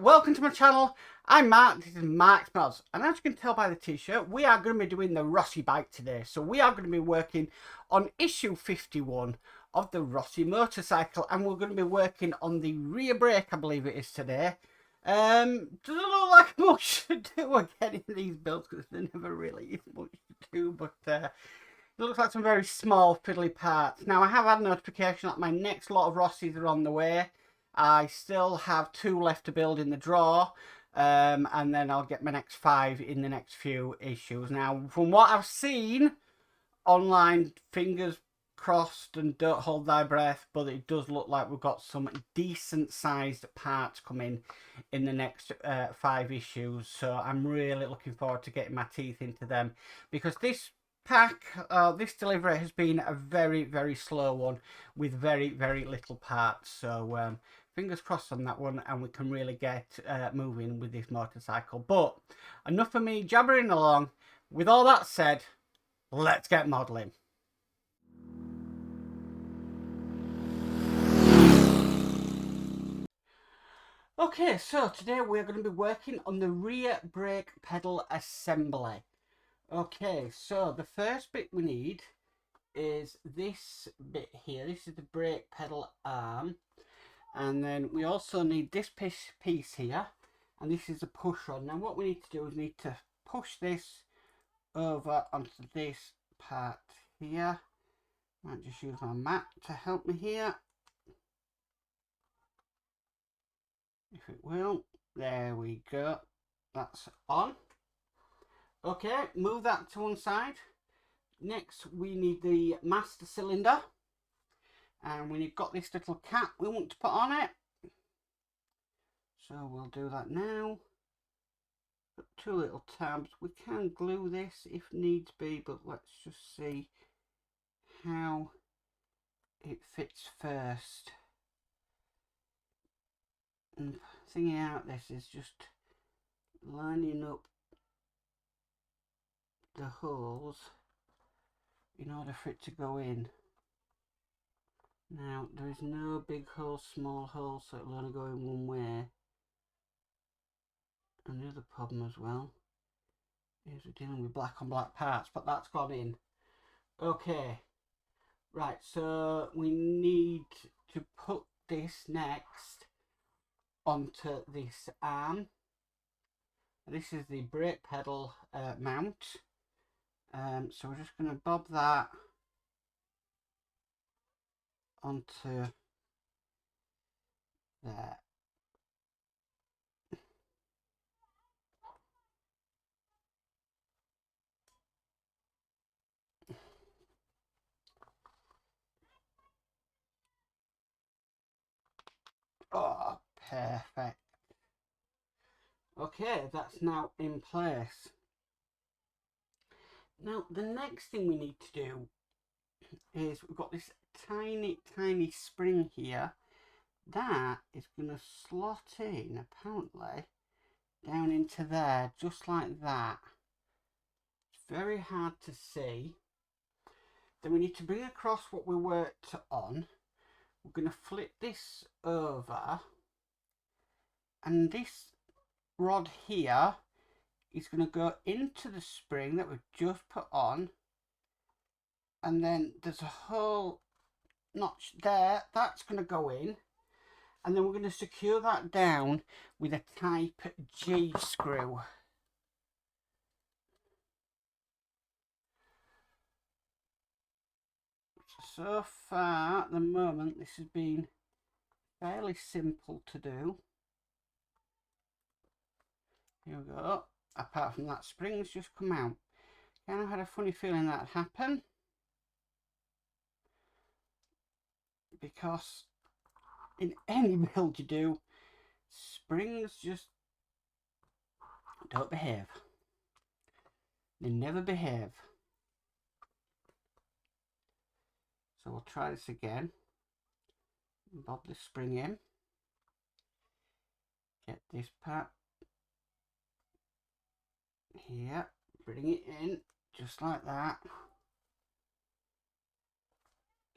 welcome to my channel. I'm Mark, this is Mark's Mods, and as you can tell by the t-shirt, we are going to be doing the Rossi bike today. So we are going to be working on issue 51 of the Rossi motorcycle, and we're going to be working on the rear brake, I believe it is today. Doesn't look like much to do again in these builds, because there never really is much to do, but it looks like some very small fiddly parts. Now I have had a notification that my next lot of Rossis are on the way. I still have 2 left to build in the drawer, and then I'll get my next 5 in the next few issues. Now, from what I've seen online, fingers crossed and don't hold thy breath, but it does look like we've got some decent sized parts coming in the next 5 issues. So I'm really looking forward to getting my teeth into them, because this this delivery has been a very slow one with very little parts. So fingers crossed on that one, and we can really get moving with this motorcycle. But enough of me jabbering along. With all that said, let's get modelling. Okay, so today we're going to be working on the rear brake pedal assembly. Okay, so the first bit we need is this bit here. This is the brake pedal arm. And then we also need this piece here, and this is a push rod. Now what we need to do is need to push this over onto this part here. Might just use my mat to help me here, if it will. There we go, that's on. Okay, move that to one side. Next we need the master cylinder, and we've got this little cap we want to put on it. So we'll do that now. Got 2 little tabs. We can glue this if needs be, but let's just see how it fits first. And thinking out this is just lining up the holes in order for it to go in. Now there is no big hole, small hole, so it will only go in one way. And the other problem as well is we're dealing with black on black parts, but that's gone in. Okay, right, so we need to put this next onto this arm. This is the brake pedal mount. So we're just going to bob that onto there. Oh, perfect. Okay, that's now in place. Now the next thing we need to do is we've got this tiny spring here that is going to slot in apparently down into there, just like that. It's very hard to see. Then we need to bring across what we worked on. We're going to flip this over, and this rod here is going to go into the spring that we've just put on, and then there's a whole notch there that's going to go in, and then we're going to secure that down with a type G screw. So far at the moment this has been fairly simple to do. Here we go. Apart from that, spring's just come out. Kind of had a funny feeling that'd happen, because in any build you do, springs just don't behave. They never behave. So we'll try this again. Bob the spring in. Get this part here. Bring it in just like that.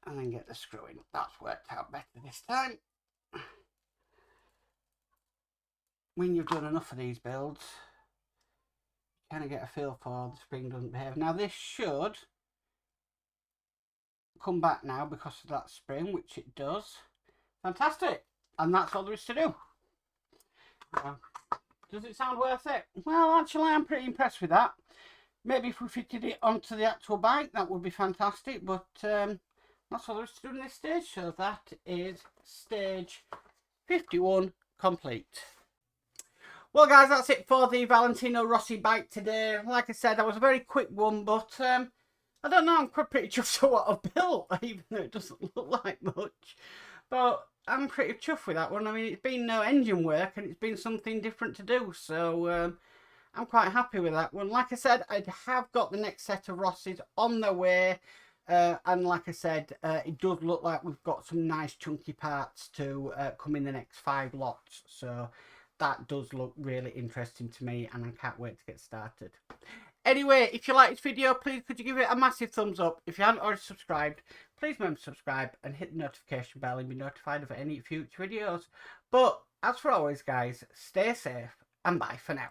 And then get the screw in. That's worked out better this time. when you've done enough of these builds, you kind of get a feel for the spring doesn't behave. Now this should come back now because of that spring, which it does. Fantastic. And that's all there is to do. Does it sound worth it? Well, actually, I'm pretty impressed with that. Maybe if we fitted it onto the actual bike, that would be fantastic. But that's all there is to do in this stage. So that is stage 51 complete. Well, guys, that's it for the Valentino Rossi bike today. Like I said, that was a very quick one, but I don't know, I'm pretty chuffed with what I've built, even though it doesn't look like much. But I'm pretty chuffed with that one. I mean, it's been no engine work and it's been something different to do. So I'm quite happy with that one. Like I said, I have got the next set of Rossis on their way. And like I said, it does look like we've got some nice chunky parts to come in the next 5 lots. So that does look really interesting to me and I can't wait to get started. Anyway, if you like this video, please could you give it a massive thumbs up. If you haven't already subscribed, please remember to subscribe and hit the notification bell and be notified of any future videos. But as for always, guys, stay safe and bye for now.